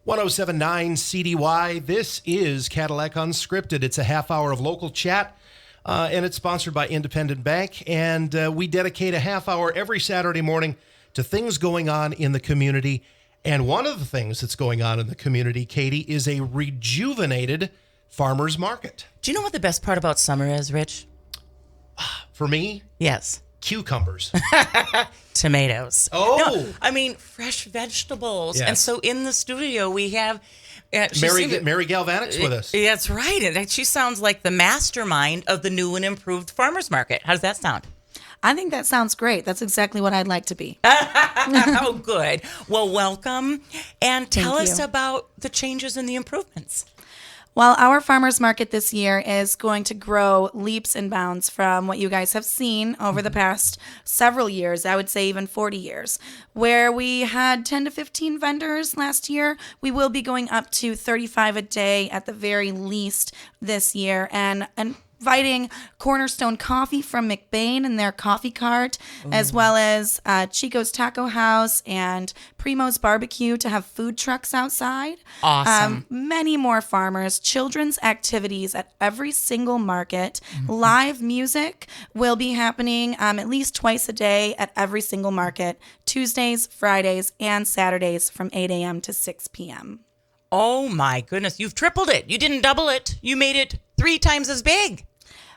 107.9 CDY. This is Cadillac Unscripted. It's a half hour of local chat, and it's sponsored by Independent Bank. And we dedicate a half hour every Saturday morning to things going on in the community. And one of the things that's going on in the community, Katy, is a rejuvenated farmers market. Do you know what the best part about summer is, Rich? For me, Yes. cucumbers. Tomatoes. Oh. No, I mean, fresh vegetables. Yes. And so in the studio, we have... Mary Galvanek's with us. That's right. And she sounds like the mastermind of the new and improved farmers market. How does that sound? I think that sounds great. That's exactly what I'd like to be. Oh, good. Well, welcome. And tell Thank us you. about the changes and the improvements. Well, our farmers market this year is going to grow leaps and bounds from what you guys have seen over the past several years. I would say even 40 years. Where we had 10 to 15 vendors last year, we will be going up to 35 a day at the very least this year. And inviting Cornerstone Coffee from McBain and their coffee cart, as well as Chico's Taco House and Primo's Barbecue to have food trucks outside. Awesome. Many more farmers, children's activities at every single market. Live music will be happening at least twice a day at every single market, Tuesdays, Fridays, and Saturdays from 8 a.m. to 6 p.m. Oh, my goodness. You've tripled it. You didn't double it. You made it 3 times as big.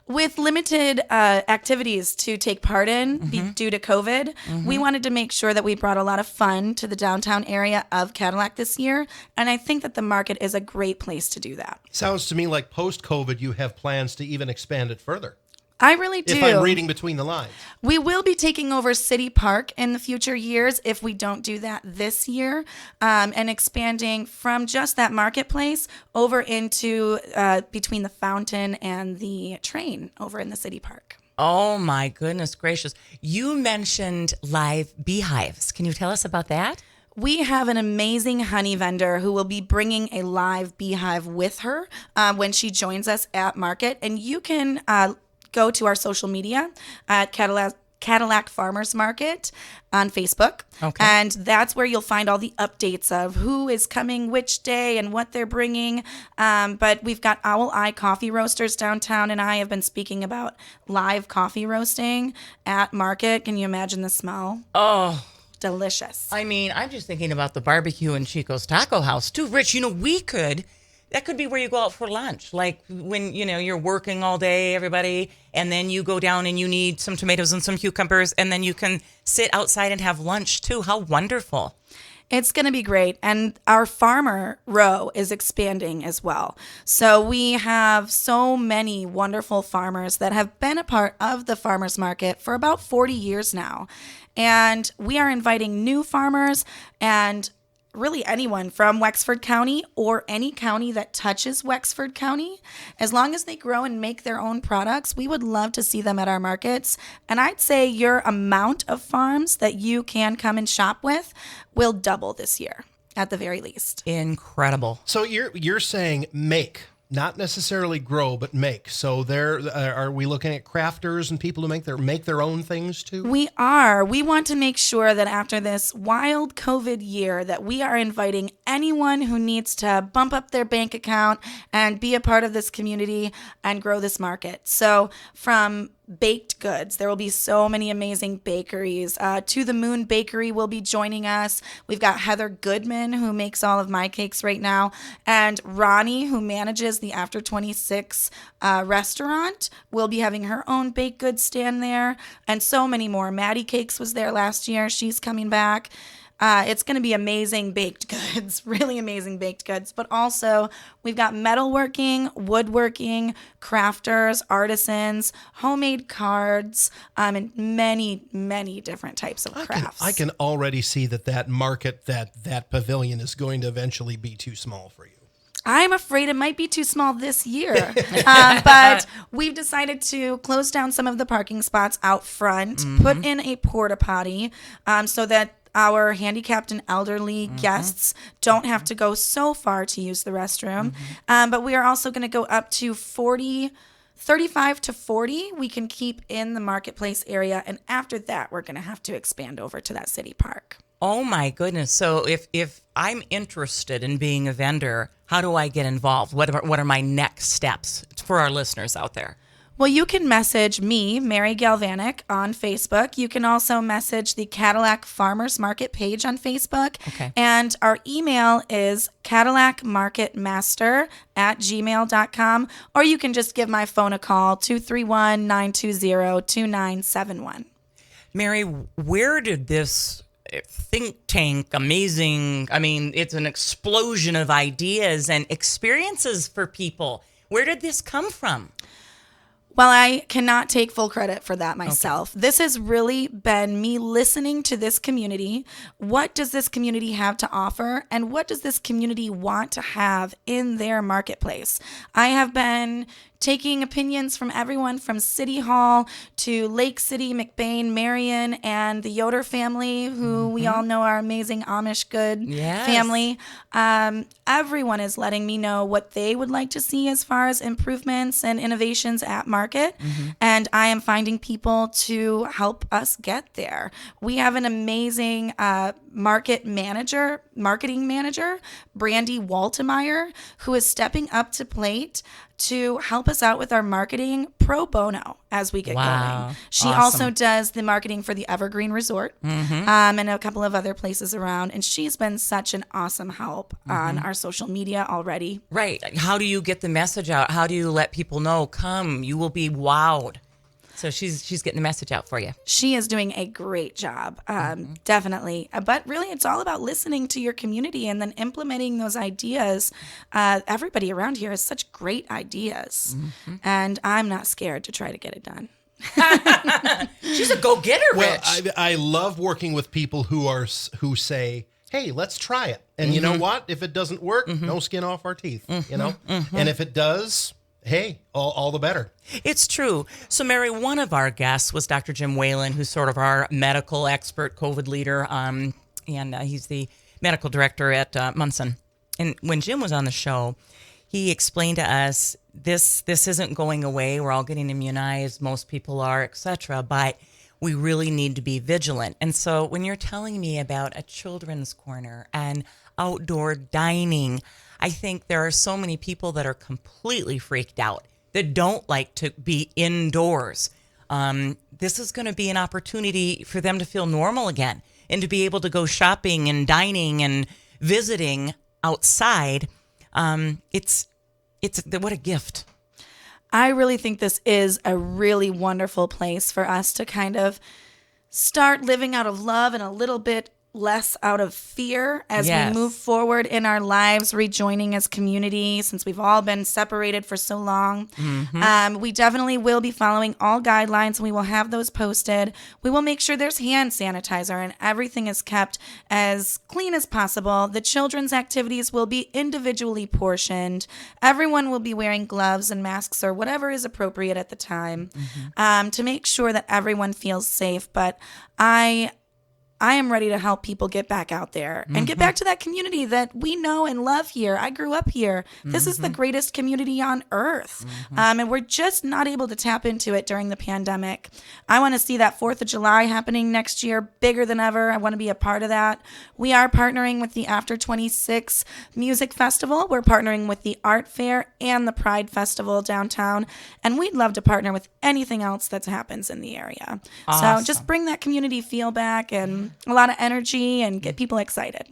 With limited activities to take part in due to COVID, we wanted to make sure that we brought a lot of fun to the downtown area of Cadillac this year. And I think that the market is a great place to do that. Sounds to me like post-COVID, you have plans to even expand it further. I really do. If I'm reading between the lines. We will be taking over City Park in the future years if we don't do that this year, and expanding from just that marketplace over into between the fountain and the train over in the City Park. Oh, my goodness gracious. You mentioned live beehives. Can you tell us about that? We have an amazing honey vendor who will be bringing a live beehive with her when she joins us at market. And you can go to our social media at Cadillac Farmers Market on Facebook. Okay. And that's where you'll find all the updates of who is coming which day and what they're bringing. But we've got Owl Eye Coffee Roasters downtown, and I have been speaking about live coffee roasting at market. Can you imagine the smell? Oh, Delicious. I mean, I'm just thinking about the barbecue in Chico's Taco House, too. Rich, that could be where you go out for lunch. Like when, you're working all day, everybody, and then you go down and you need some tomatoes and some cucumbers, and then you can sit outside and have lunch, too. How wonderful. It's going to be great. And our farmer row is expanding as well. So we have so many wonderful farmers that have been a part of the farmers market for about 40 years now. And we are inviting new farmers and really anyone from Wexford County or any county that touches Wexford County. As long as they grow and make their own products, we would love to see them at our markets. And I'd say your amount of farms that you can come and shop with will double this year at the very least. Incredible. So you're saying make, not necessarily grow, but make. So are we looking at crafters and people who make their own things too? We are. We want to make sure that after this wild COVID year that we are inviting anyone who needs to bump up their bank account and be a part of this community and grow this market. So from baked goods, there will be so many amazing bakeries. To the Moon Bakery will be joining us. We've got Heather Goodman, who makes all of my cakes right now, and Ronnie, who manages the After 26 restaurant, will be having her own baked goods stand there, and so many more. Maddie Cakes was there last year. She's coming back. It's going to be amazing baked goods, really amazing baked goods. But also, we've got metalworking, woodworking, crafters, artisans, homemade cards, and many, many different types of crafts. I can already see that market, that pavilion is going to eventually be too small for you. I'm afraid it might be too small this year, but we've decided to close down some of the parking spots out front, put in a porta potty so that our handicapped and elderly guests don't have to go so far to use the restroom. But we are also going to go up to 35 to 40 we can keep in the marketplace area. And after that, we're going to have to expand over to that city park. Oh my goodness. So if I'm interested in being a vendor, how do I get involved? What are my next steps for our listeners out there? Well, you can message me, Mary Galvanek, on Facebook. You can also message the Cadillac Farmers Market page on Facebook. Okay. And our email is cadillacmarketmaster@gmail.com. Or you can just give my phone a call, 231-920-2971. Mary, where did this think tank, it's an explosion of ideas and experiences for people. Where did this come from? Well, I cannot take full credit for that myself. Okay. This has really been me listening to this community. What does this community have to offer? And what does this community want to have in their marketplace? I have been taking opinions from everyone from City Hall to Lake City, McBain, Marion, and the Yoder family, who we all know are amazing Amish good family. Everyone is letting me know what they would like to see as far as improvements and innovations at market. And I am finding people to help us get there. We have an amazing marketing manager, Brandy Waltemeyer, who is stepping up to plate to help us out with our marketing pro bono as we get going. She also does the marketing for the Evergreen Resort and a couple of other places around. And she's been such an awesome help on our social media already. Right. How do you get the message out? How do you let people know, come, you will be wowed? So she's getting the message out for you. She is doing a great job, definitely. But really, it's all about listening to your community and then implementing those ideas. Everybody around here has such great ideas, and I'm not scared to try to get it done. She's a go-getter, Rich. Well, I love working with people who say, hey, let's try it. And you know what? If it doesn't work, no skin off our teeth, you know? And if it does, hey, all the better. It's true. So, Mary, one of our guests was Dr. Jim Whalen, who's sort of our medical expert, COVID leader, and he's the medical director at Munson. And when Jim was on the show, he explained to us, this isn't going away. We're all getting immunized. Most people are, etc. But we really need to be vigilant. And so when you're telling me about a children's corner and outdoor dining, I think there are so many people that are completely freaked out, that don't like to be indoors. This is going to be an opportunity for them to feel normal again and to be able to go shopping and dining and visiting outside. It's what a gift. I really think this is a really wonderful place for us to kind of start living out of love and a little bit less out of fear as we move forward in our lives, rejoining as community since we've all been separated for so long. We definitely will be following all guidelines. We will have those posted. We will make sure there's hand sanitizer and everything is kept as clean as possible. The children's activities will be individually portioned. Everyone will be wearing gloves and masks or whatever is appropriate at the time to make sure that everyone feels safe. But I am ready to help people get back out there and get back to that community that we know and love here. I grew up here. This is the greatest community on earth. And we're just not able to tap into it during the pandemic. I want to see that 4th of July happening next year, bigger than ever. I want to be a part of that. We are partnering with the After 26 Music Festival. We're partnering with the Art Fair and the Pride Festival downtown. And we'd love to partner with anything else that happens in the area. Awesome. So just bring that community feel back and a lot of energy and get people excited.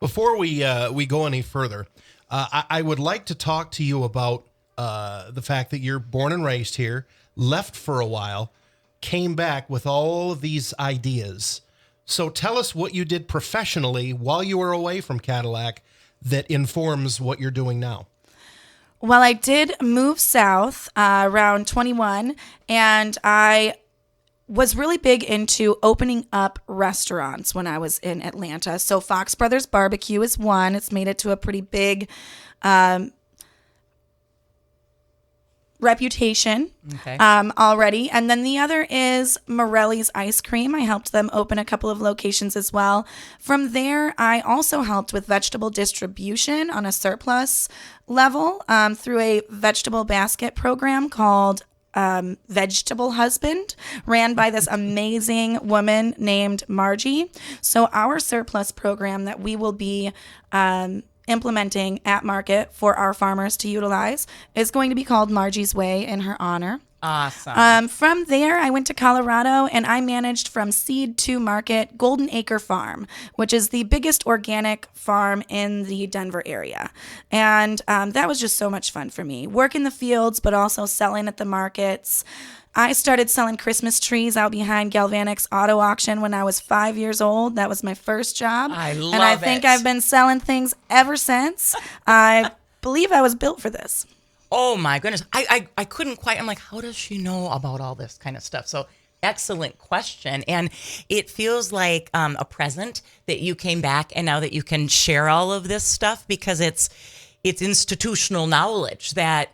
Before we go any further, I would like to talk to you about the fact that you're born and raised here, left for a while, came back with all of these ideas. So tell us what you did professionally while you were away from Cadillac that informs what you're doing now. Well, I did move south around 21, and I was really big into opening up restaurants when I was in Atlanta. So Fox Brothers Barbecue is one. It's made it to a pretty big reputation already. And then the other is Morelli's Ice Cream. I helped them open a couple of locations as well. From there, I also helped with vegetable distribution on a surplus level through a vegetable basket program called vegetable husband ran by this amazing woman named Margie. So our surplus program that we will be implementing at market for our farmers to utilize is going to be called Margie's Way in her honor. Awesome. From there, I went to Colorado and I managed from seed to market Golden Acre Farm, which is the biggest organic farm in the Denver area. And that was just so much fun for me. Work in the fields, but also selling at the markets. I started selling Christmas trees out behind Galvanek's auto auction when I was 5 years old. That was my first job. I love And I think I've been selling things ever since. I believe I was built for this. Oh my goodness. I couldn't quite, I'm like, how does she know about all this kind of stuff? So excellent question. And it feels like a present that you came back and now that you can share all of this stuff because it's institutional knowledge that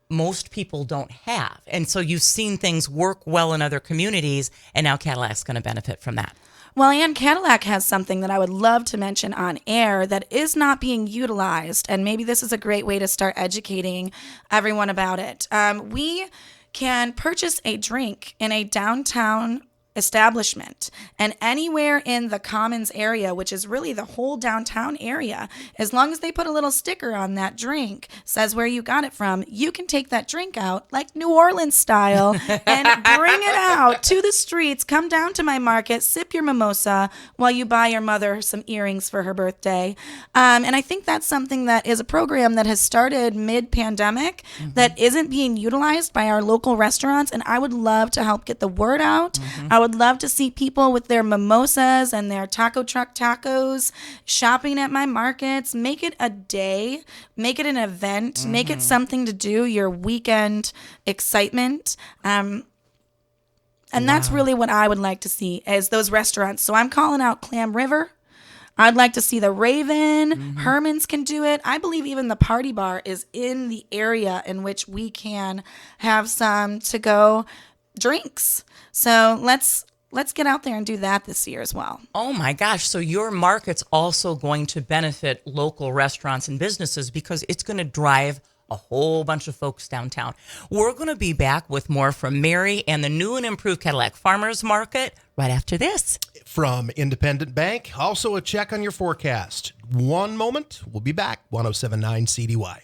most people don't have. And so you've seen things work well in other communities and now Cadillac's going to benefit from that. Well, and Cadillac has something that I would love to mention on air that is not being utilized, and maybe this is a great way to start educating everyone about it. We can purchase a drink in a downtown establishment, and anywhere in the Commons area, which is really the whole downtown area, as long as they put a little sticker on that drink, says where you got it from, you can take that drink out like New Orleans style and bring it out to the streets, come down to my market, sip your mimosa while you buy your mother some earrings for her birthday. And I think that's something that is a program that has started mid-pandemic that isn't being utilized by our local restaurants, and I would love to help get the word out. I would love to see people with their mimosas and their taco truck tacos shopping at my markets. Make it a day, make it an event, make it something to do, your weekend excitement. And that's really what I would like to see as those restaurants. So I'm calling out Clam River. I'd like to see the Raven. Herman's can do it. I believe even the Party Bar is in the area in which we can have some to-go drinks. So let's get out there and do that this year as well. Oh my gosh. So your market's also going to benefit local restaurants and businesses because it's going to drive a whole bunch of folks downtown. We're going to be back with more from Mary and the new and improved Cadillac Farmers Market right after this. From Independent Bank, also a check on your forecast. One moment, we'll be back. 107.9 CDY.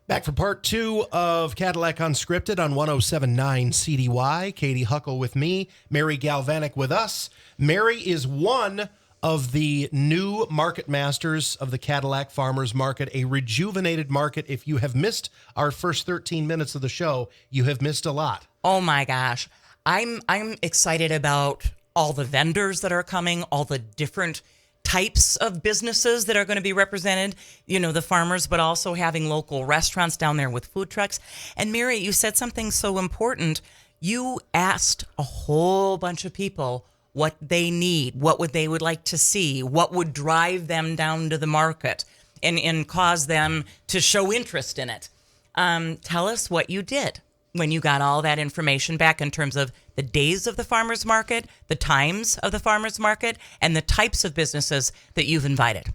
Back for part two of Cadillac Unscripted on 107.9 CDY. Katy, Huckle with me, Mary Galvanek with us. Mary is one of the new market masters of the Cadillac Farmers Market, a rejuvenated market. If you have missed our first 13 minutes of the show, you have missed a lot. Oh my gosh. I'm excited about all the vendors that are coming, all the different types of businesses that are going to be represented, you know, the farmers, but also having local restaurants down there with food trucks. And Mary, you said something so important. You asked a whole bunch of people what they need, what they would like to see, what would drive them down to the market and cause them to show interest in it. Tell us what you did when you got all that information back in terms of the days of the farmers market, the times of the farmers market, and the types of businesses that you've invited.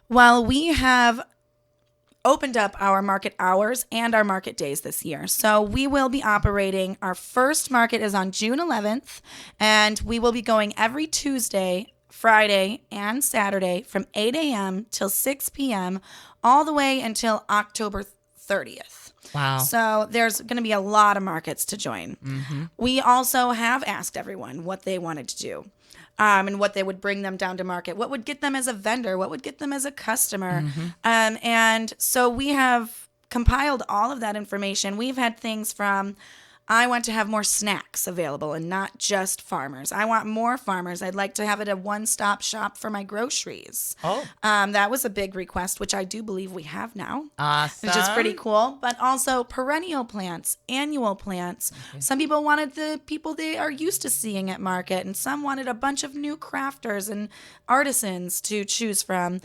Well, we have opened up our market hours and our market days this year. So we will be operating, our first market is on June 11th, and we will be going every Tuesday, Friday, and Saturday from 8 a.m. till 6 p.m. all the way until October 30th. Wow. So there's going to be a lot of markets to join. We also have asked everyone what they wanted to do and what they would bring them down to market, what would get them as a vendor, what would get them as a customer. And so we have compiled all of that information. We've had things from, I want to have more snacks available and not just farmers. I want more farmers. I'd like to have it a one-stop shop for my groceries. That was a big request, which I do believe we have now. Awesome. Which is pretty cool. But also perennial plants, annual plants. Some people wanted the people they are used to seeing at market, and some wanted a bunch of new crafters and artisans to choose from.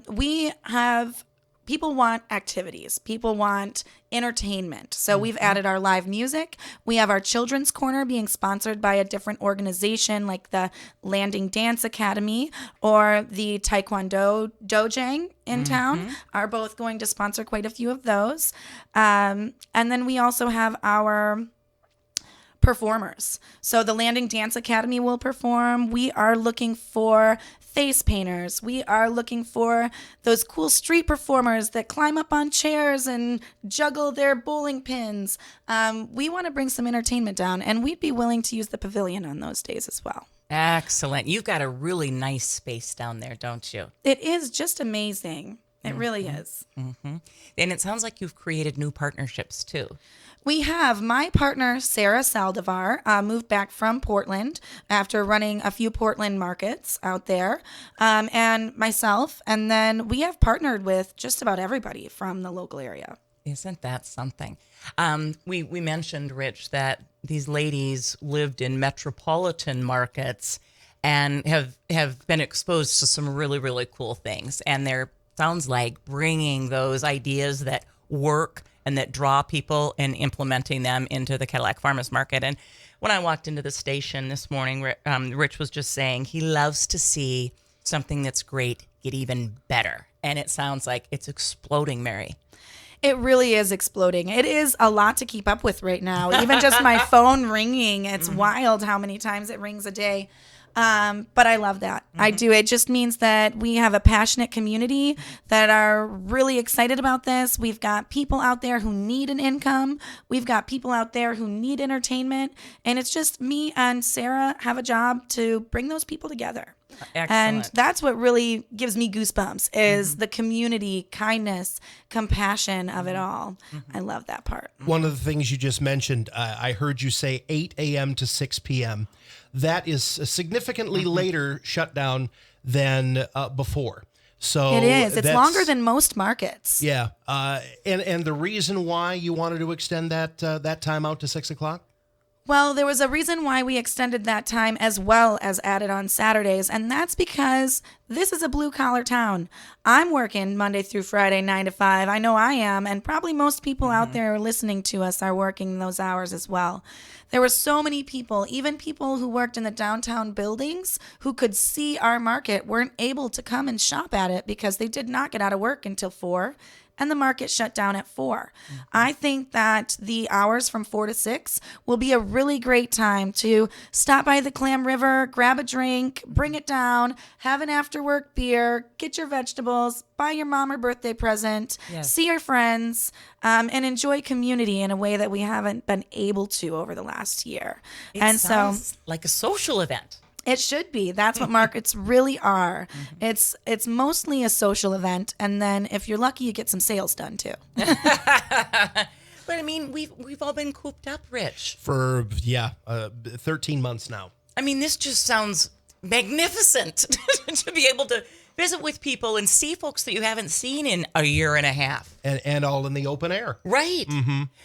We have people want activities. People want entertainment. So we've added our live music. We have our children's corner being sponsored by a different organization like the Landing Dance Academy or the Taekwondo Dojang in town are both going to sponsor quite a few of those. And then we also have our performers. So the Landing Dance Academy will perform. We are looking for face painters. We are looking for those cool street performers that climb up on chairs and juggle their bowling pins. We want to bring some entertainment down, and we'd be willing to use the pavilion on those days as well. Excellent. You've got a really nice space down there, don't you? It is just amazing. It really is. Mm-hmm. And it sounds like you've created new partnerships too. We have my partner, Sarah Saldivar, moved back from Portland after running a few Portland markets out there, and myself. And then we have partnered with just about everybody from the local area. Isn't that something? We mentioned, Rich, that these ladies lived in metropolitan markets and have been exposed to some really, really cool things. And they're, sounds like, bringing those ideas that work and that draw people and implementing them into the Cadillac Farmers Market. And when I walked into the station this morning, Rich was just saying he loves to see something that's great get even better. And it sounds like it's exploding, Mary. It really is exploding. It is a lot to keep up with right now. Even just my phone ringing, it's wild how many times it rings a day. But I love that. I do. It just means that we have a passionate community that are really excited about this. We've got people out there who need an income. We've got people out there who need entertainment. And it's just me and Sarah have a job to bring those people together. Excellent. And that's what really gives me goosebumps is the community, kindness, compassion of it all. I love that part. One of the things you just mentioned, I heard you say 8 a.m. to 6 p.m. That is a significantly later shutdown than before. So it is. It's longer than most markets. Yeah. And the reason why you wanted to extend that time out to 6 o'clock? Well, there was a reason why we extended that time as well as added on Saturdays, and that's because this is a blue-collar town. I'm working Monday through Friday, 9 to 5. I know I am, and probably most people out there listening to us are working those hours as well. There were so many people, even people who worked in the downtown buildings who could see our market weren't able to come and shop at it because they did not get out of work until 4. And the market shut down at 4. I think that the hours from 4 to 6 will be a really great time to stop by the Clam River, grab a drink, bring it down, have an after-work beer, get your vegetables, buy your mom her birthday present, see your friends, and enjoy community in a way that we haven't been able to over the last year. It sounds like a social event. It should be. That's what markets really are. It's mostly a social event, and then if you're lucky, you get some sales done too. But I mean, we've all been cooped up, Rich. For 13 months now. I mean, this just sounds magnificent to be able to visit with people and see folks that you haven't seen in a year and a half. And all in the open air. Right.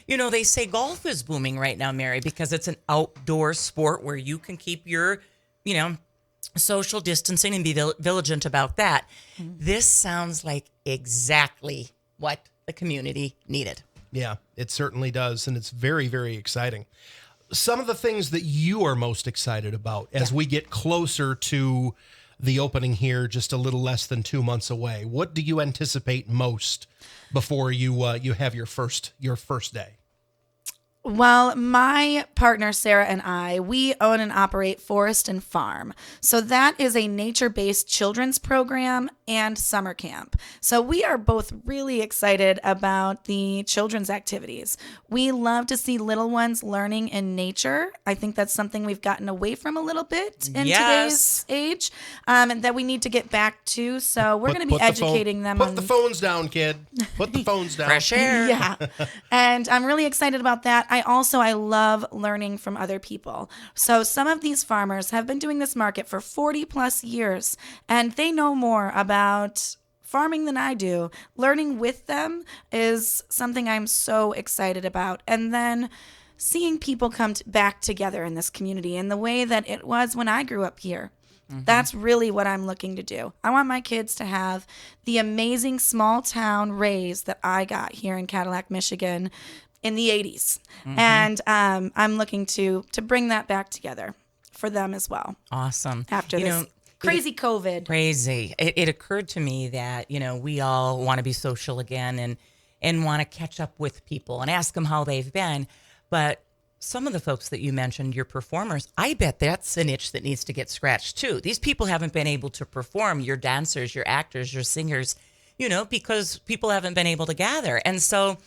You know, they say golf is booming right now, Mary, because it's an outdoor sport where you can keep your social distancing and be vigilant about that. This sounds like exactly what the community needed. Yeah, it certainly does. And it's very, very exciting. Some of the things that you are most excited about as we get closer to the opening here, just a little less than 2 months away, what do you anticipate most before you have your first day? Well, my partner, Sarah, and I, we own and operate Forest and Farm. So that is a nature-based children's program and summer camp. So we are both really excited about the children's activities. We love to see little ones learning in nature. I think that's something we've gotten away from a little bit in today's age, and that we need to get back to. So we're going to be educating them on... Put the phones down, kid. Put the phones down. Fresh air. Yeah. And I'm really excited about that. I love learning from other people. So some of these farmers have been doing this market for 40 plus years, and they know more about farming than I do. Learning with them is something I'm so excited about. And then seeing people come back together in this community in the way that it was when I grew up here. That's really what I'm looking to do. I want my kids to have the amazing small town raise that I got here in Cadillac, Michigan in the 80s. And I'm looking to bring that back together for them as well. Awesome. After this crazy COVID. Crazy. It occurred to me that, we all want to be social again and want to catch up with people and ask them how they've been. But some of the folks that you mentioned, your performers, I bet that's an itch that needs to get scratched too. These people haven't been able to perform, your dancers, your actors, your singers, because people haven't been able to gather. And so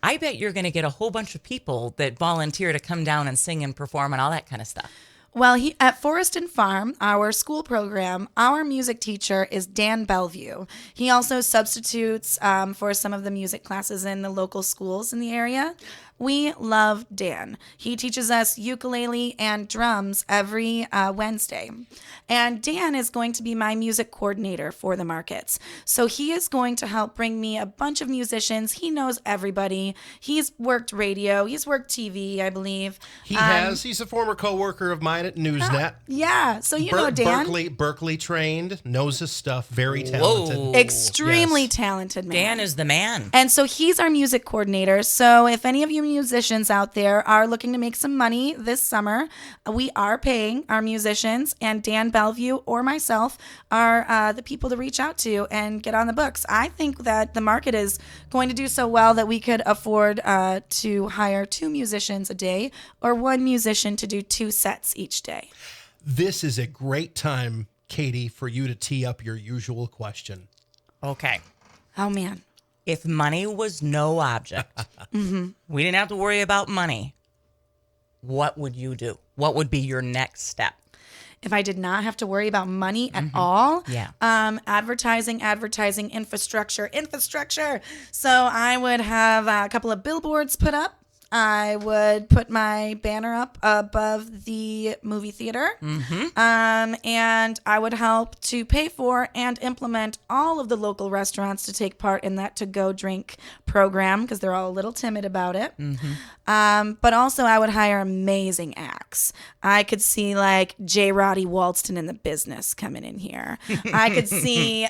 I bet you're going to get a whole bunch of people that volunteer to come down and sing and perform and all that kind of stuff. Well, at Forest and Farm, our school program, our music teacher is Dan Bellevue. He also substitutes for some of the music classes in the local schools in the area. We love Dan. He teaches us ukulele and drums every Wednesday. And Dan is going to be my music coordinator for the markets. So he is going to help bring me a bunch of musicians. He knows everybody. He's worked radio. He's worked TV, I believe. He has. He's a former coworker of mine at Newsnet. Yeah. So you know Dan. Berkeley trained, knows his stuff, very talented. Whoa. Extremely talented man. Dan is the man. And so he's our music coordinator. So if any of you musicians out there are looking to make some money this summer, we are paying our musicians, and Dan Bellevue or myself are the people to reach out to and get on the books. I think that the market is going to do so well that we could afford to hire 2 musicians a day or 1 musician to do 2 sets each day. This is a great time, Katy, for you to tee up your usual question. Okay. Oh, man. If money was no object, we didn't have to worry about money, what would you do? What would be your next step? If I did not have to worry about money at all, advertising, infrastructure. So I would have a couple of billboards put up. I would put my banner up above the movie theater, and I would help to pay for and implement all of the local restaurants to take part in that to-go drink program because they're all a little timid about it. But also I would hire amazing acts. I could see like J. Roddy Walston in the Business coming in here. I could see...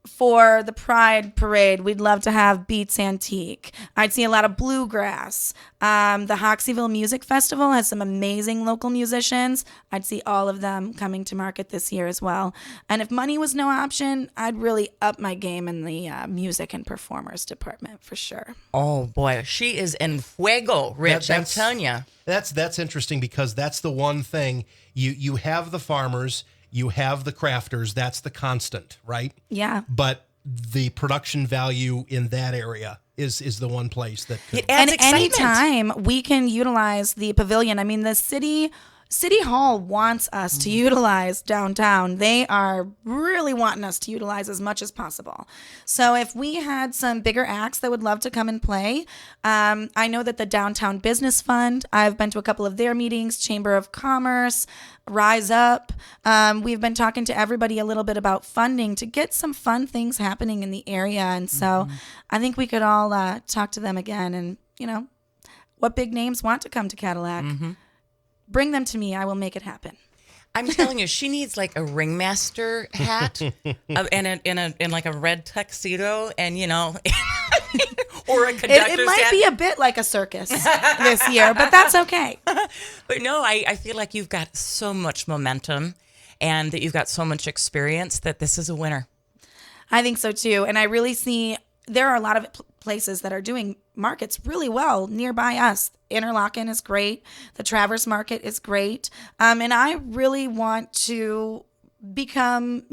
for the Pride Parade, we'd love to have Beats Antique. I'd see a lot of bluegrass. The Hoxeyville Music Festival has some amazing local musicians. I'd see all of them coming to market this year as well. And if money was no option, I'd really up my game in the music and performers department for sure. Oh, boy. She is en fuego, Rich. I'm telling you. That's interesting because that's the one thing. You have the farmers, you have the crafters, that's the constant, right? Yeah. But the production value in that area is the one place that could. It adds excitement. Anytime we can utilize the pavilion, I mean, the City Hall wants us to utilize downtown. They are really wanting us to utilize as much as possible. So if we had some bigger acts that would love to come and play, I know that the Downtown Business Fund, I've been to a couple of their meetings, Chamber of Commerce, Rise Up. We've been talking to everybody a little bit about funding to get some fun things happening in the area. And so I think we could all talk to them again and, what big names want to come to Cadillac. Bring them to me. I will make it happen. I'm telling you, she needs like a ringmaster hat and like a red tuxedo and, or a conductor's It might hat. be a bit like a circus this year, but that's okay. But no, I feel like you've got so much momentum and that you've got so much experience that this is a winner. I think so too. And I really see there are a lot of places that are doing markets really well nearby us. Interlochen is great. The Traverse Market is great. And I really want to become,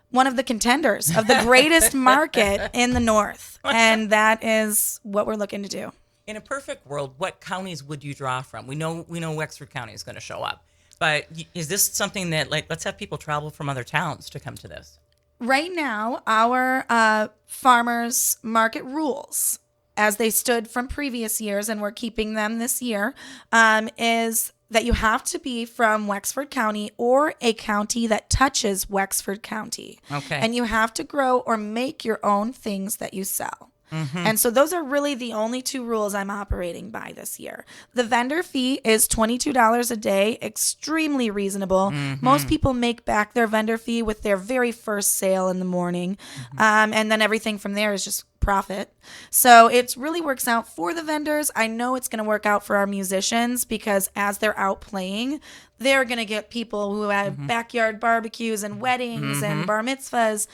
one of the contenders of the greatest market in the North. And that is what we're looking to do. In a perfect world, what counties would you draw from? We know Wexford County is going to show up. But is this something that, let's have people travel from other towns to come to this? Right now, our farmers market rules, as they stood from previous years, and we're keeping them this year, is that you have to be from Wexford County or a county that touches Wexford County. Okay. And you have to grow or make your own things that you sell. And so those are really the only two rules I'm operating by this year. The vendor fee is $22 a day, extremely reasonable. Most people make back their vendor fee with their very first sale in the morning. And then everything from there is just profit. So it really works out for the vendors. I know it's going to work out for our musicians because as they're out playing, they're going to get people who have backyard barbecues and weddings and bar mitzvahs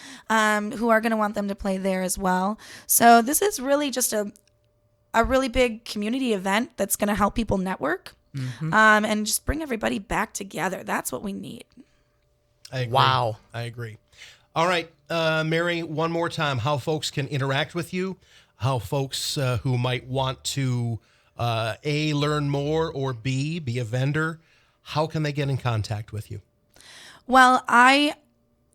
who are going to want them to play there as well. So this is really just a really big community event that's going to help people network and just bring everybody back together. That's what we need. I agree. Wow. I agree. All right, Mary, one more time, how folks can interact with you, how folks who might want to, A, learn more, or B, be a vendor, how can they get in contact with you? Well, I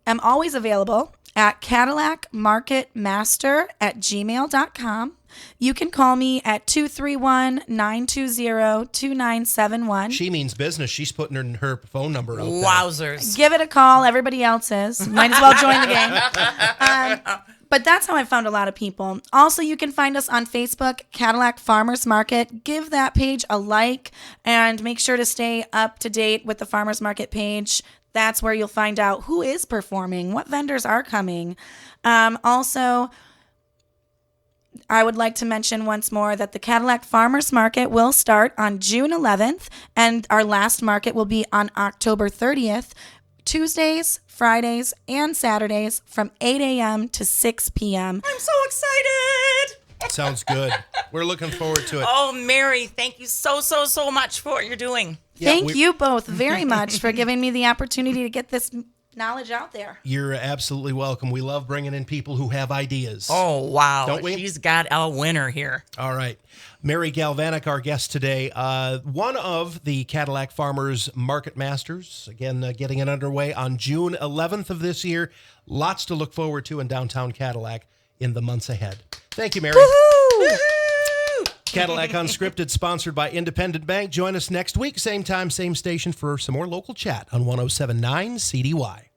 am always available at CadillacMarketMaster@gmail.com. You can call me at 231-920-2971. She means business. She's putting her phone number out there. Wowzers. Give it a call. Everybody else is. Might as well join the game. But that's how I found a lot of people. Also, you can find us on Facebook, Cadillac Farmers Market. Give that page a like and make sure to stay up to date with the Farmers Market page. That's where you'll find out who is performing, what vendors are coming. Also, I would like to mention once more that the Cadillac Farmers Market will start on June 11th, and our last market will be on October 30th, Tuesdays, Fridays, and Saturdays from 8 a.m. to 6 p.m. I'm so excited. Sounds good. We're looking forward to it. Oh, Mary, thank you so much for what you're doing. Thank you both very much for giving me the opportunity to get this knowledge out there. You're absolutely welcome. We love bringing in people who have ideas. Oh, wow. Don't we? She's got a winner here. All right. Mary Galvanek, our guest today, one of the Cadillac Farmers Market Masters, again, getting it underway on June 11th of this year. Lots to look forward to in downtown Cadillac in the months ahead. Thank you, Mary. Woohoo! Cadillac Unscripted, sponsored by Independent Bank. Join us next week, same time, same station, for some more local chat on 107.9 CDY.